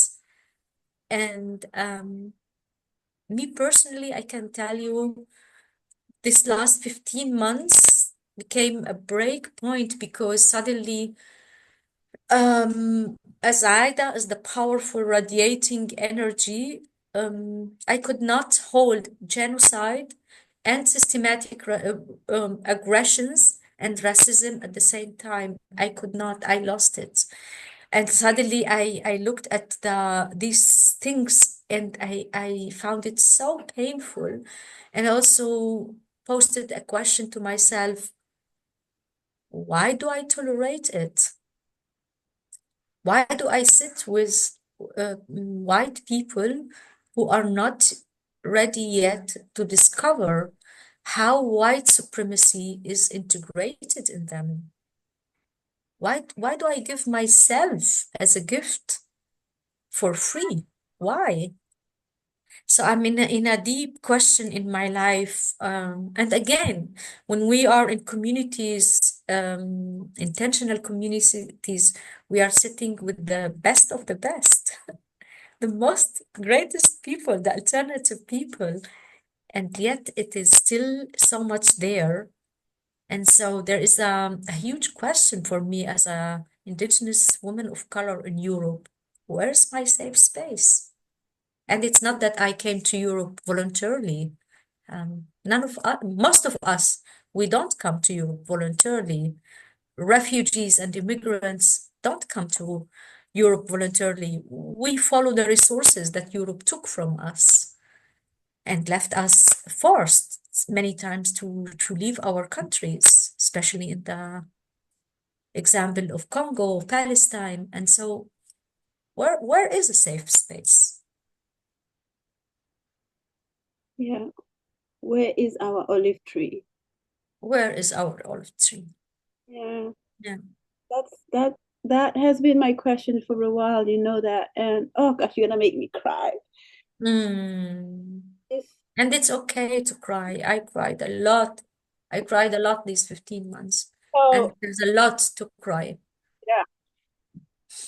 And me personally, I can tell you, this last 15 months became a break point because suddenly, as Aida, as the powerful radiating energy, I could not hold genocide and systematic aggressions and racism at the same time. I could not, I lost it. And suddenly I looked at these things and I found it so painful, and also posted a question to myself, why do I tolerate it? Why do I sit with white people who are not ready yet to discover how white supremacy is integrated in them? Why do I give myself as a gift for free? Why? So I'm in a deep question in my life. And again, when we are in communities, intentional communities, we are sitting with the best of the best, the most greatest people, the alternative people. And yet it is still so much there. And so there is a huge question for me as a indigenous woman of color in Europe. Where's my safe space? And it's not that I came to Europe voluntarily. None of us, most of us, we don't come to Europe voluntarily. Refugees and immigrants don't come to Europe voluntarily. We follow the resources that Europe took from us and left us forced many times to leave our countries, especially in the example of Congo, Palestine. And so where is a safe space? Yeah. Where is our olive tree? Where is our olive tree? Yeah. Yeah. That has been my question for a while, you know that. And oh gosh, you're gonna make me cry. Mm. It's, And it's okay to cry. I cried a lot. I cried a lot these 15 months. And so there's a lot to cry. yeah.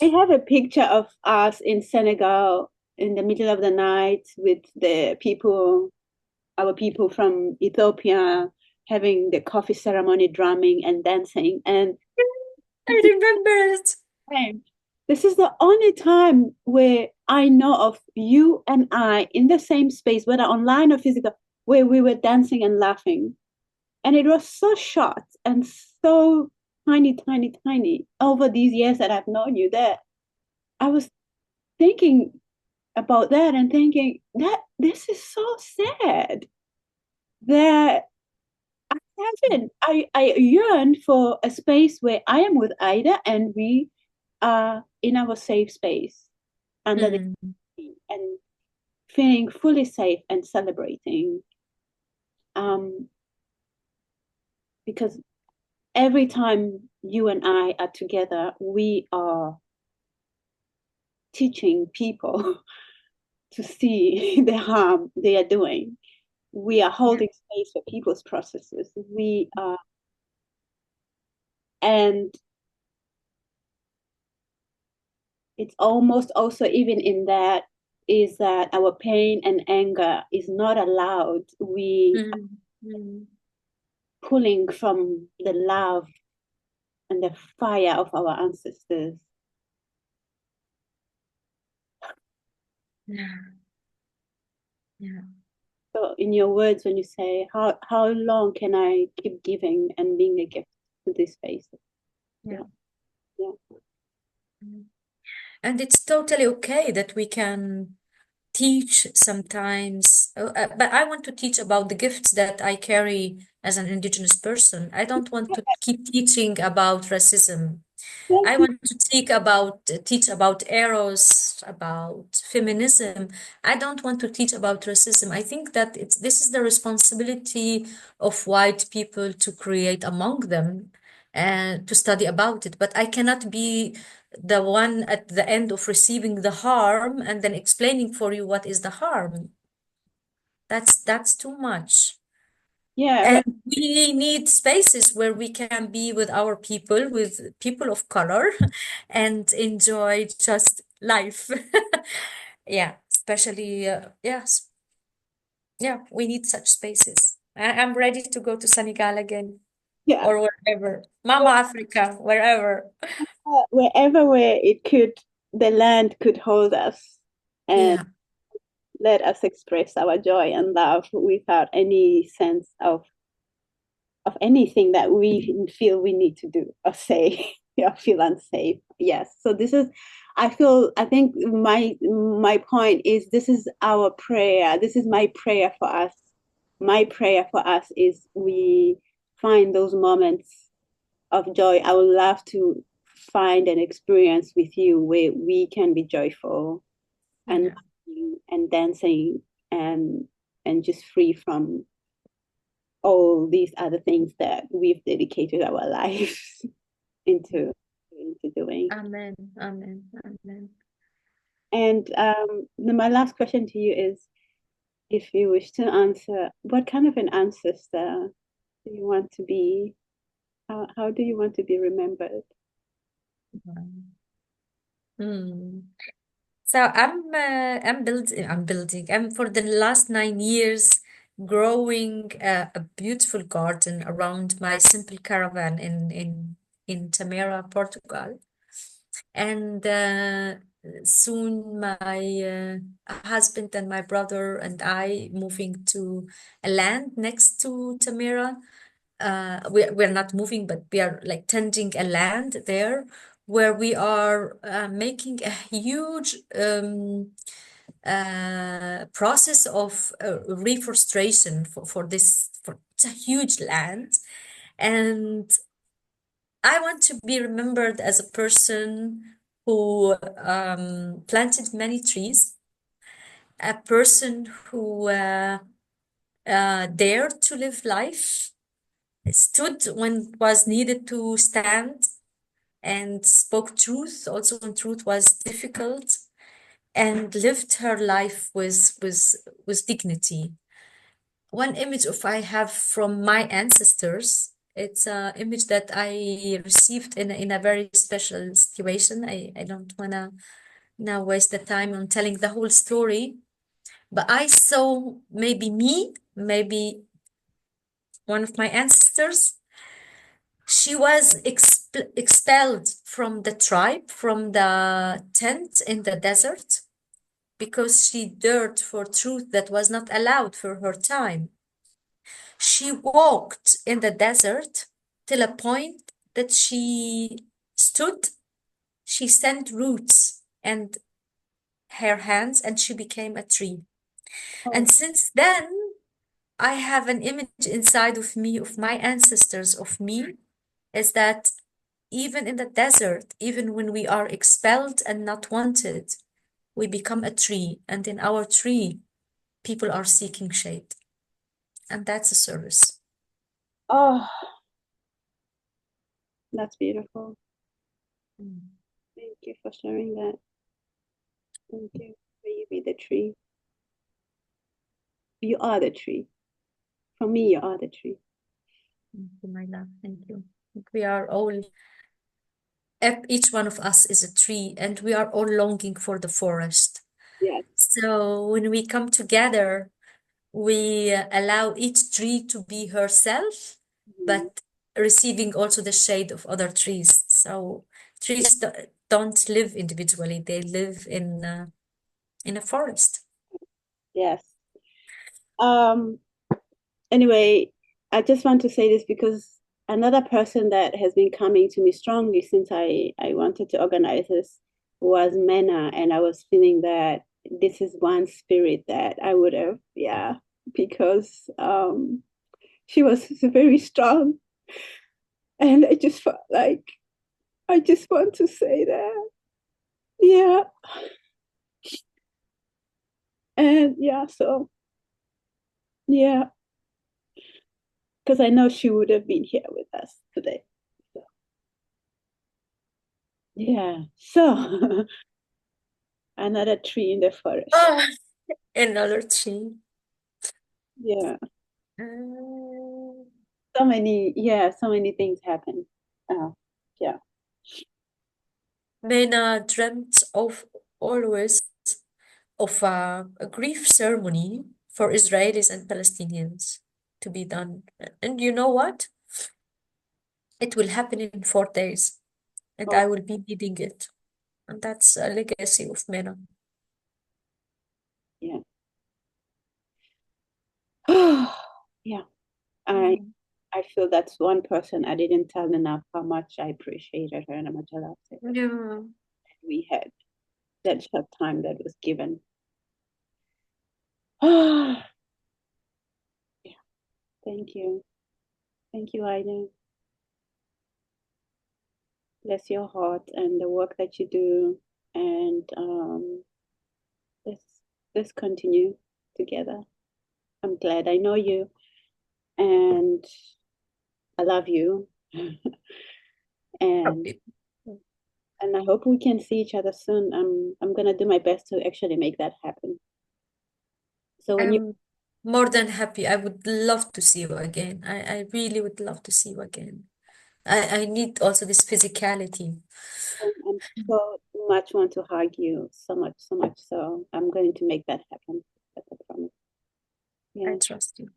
I have a picture of us in Senegal in the middle of the night with the people, our people from Ethiopia, having the coffee ceremony, drumming and dancing. And I remember it. time. This is the only time where I know of you and I in the same space, whether online or physical, where we were dancing and laughing. And it was so short and so tiny, tiny, tiny over these years that I've known you that I was thinking about that and thinking that this is so sad that I yearn for a space where I am with Ida and we are in our safe space under the Mm. tree and feeling fully safe and celebrating. Because every time you and I are together, we are teaching people to see the harm they are doing. We are holding space for people's processes. We are, and it's almost also even in that is that our pain and anger is not allowed. We Mm. Mm. are pulling from the love and the fire of our ancestors. Yeah. Yeah. So, in your words, when you say, how long can I keep giving and being a gift to this space? Yeah. Yeah. Mm. And it's totally okay that we can teach sometimes, but I want to teach about the gifts that I carry as an indigenous person. I don't want to keep teaching about racism. I want to teach about eros, about feminism. I don't want to teach about racism. I think that this is the responsibility of white people to create among them and to study about it. But I cannot be the one at the end of receiving the harm and then explaining for you what is the harm. That's too much. Yeah. And we need spaces where we can be with our people, with people of color, and enjoy just life. Yeah, especially, yes. Yeah, we need such spaces. I'm ready to go to Senegal again Yeah. or wherever. Mama Africa, wherever. Wherever where it could, the land could hold us and Yeah. let us express our joy and love without any sense of anything that we feel we need to do or say or feel unsafe. Yes. So this is, I think my point is this is our prayer. This is my prayer for us. My prayer for us is we find those moments of joy. I would love to find an experience with you where we can be joyful and Yeah. and dancing and just free from all these other things that we've dedicated our lives into doing. Amen. Amen. Amen. And my last question to you is, if you wish to answer, what kind of an ancestor do you want to be? How do you want to be remembered? Hmm. So I'm for the last 9 years growing a beautiful garden around my simple caravan in Tamera, Portugal. And soon my husband and my brother and I moving to a land next to Tamera. We're not moving, but we are like tending a land there where we are making a huge process of reforestation for it's a huge land. And I want to be remembered as a person who planted many trees, a person who dared to live life, stood when it was needed to stand, and spoke truth also when truth was difficult, and lived her life with dignity. One image of I have from my ancestors, it's an image that I received in a very special situation. I don't wanna now waste the time on telling the whole story, but I saw maybe me, maybe one of my ancestors. She was expelled from the tribe, from the tent in the desert, because she dared for truth that was not allowed for her time. She walked in the desert till a point that she stood, she sent roots and her hands, and she became a tree. Oh, And since then, I have an image inside of me, of my ancestors, of me, is that even in the desert, even when we are expelled and not wanted, we become a tree. And in our tree, people are seeking shade. And that's a service. oh, that's beautiful. Mm. Thank you for sharing that. Thank you. May you be the tree. You are the tree. For me, you are the tree. Thank you, my love. Thank you. We are all, each one of us is a tree, and we are all longing for the forest. Yes. So when we come together, we allow each tree to be herself, but receiving also the shade of other trees. So trees don't live individually; they live in a forest. Yes. Anyway, I just want to say this because another person that has been coming to me strongly since I wanted to organize this was Mena, and I was feeling that this is one spirit that I would have, yeah, because she was very strong, and I just felt like I just want to say that, yeah, and yeah, so yeah, because I know she would have been here with us today. So, yeah, so another tree in the forest. Ah, another tree. Yeah, Mm. so many things happen. Yeah. Mena dreamt of always of a grief ceremony for Israelis and Palestinians to be done. And you know what? It will happen in 4 days, and Oh, I will be leading it. And that's a legacy of Mena. yeah. Yeah. I Mm. I feel that's one person I didn't tell enough how much I appreciated her and how much I loved her. Yeah. We had that short time that was given. Yeah. Thank you. Thank you, Aida. Bless your heart and the work that you do. And let's let's continue together. I'm glad I know you and I love you. and Happy. and I hope we can see each other soon. I'm gonna do my best to actually make that happen. So when you I'm more than happy. I would love to see you again. I really would love to see you again. I need also this physicality. I'm so much want to hug you so much, so much. So I'm going to make that happen. That's a promise. I Yeah. trust you.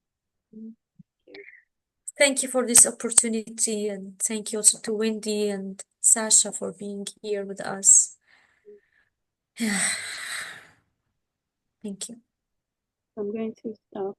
Thank you for this opportunity, and thank you also to Wendy and Sasha for being here with us. Thank you. I'm going to stop.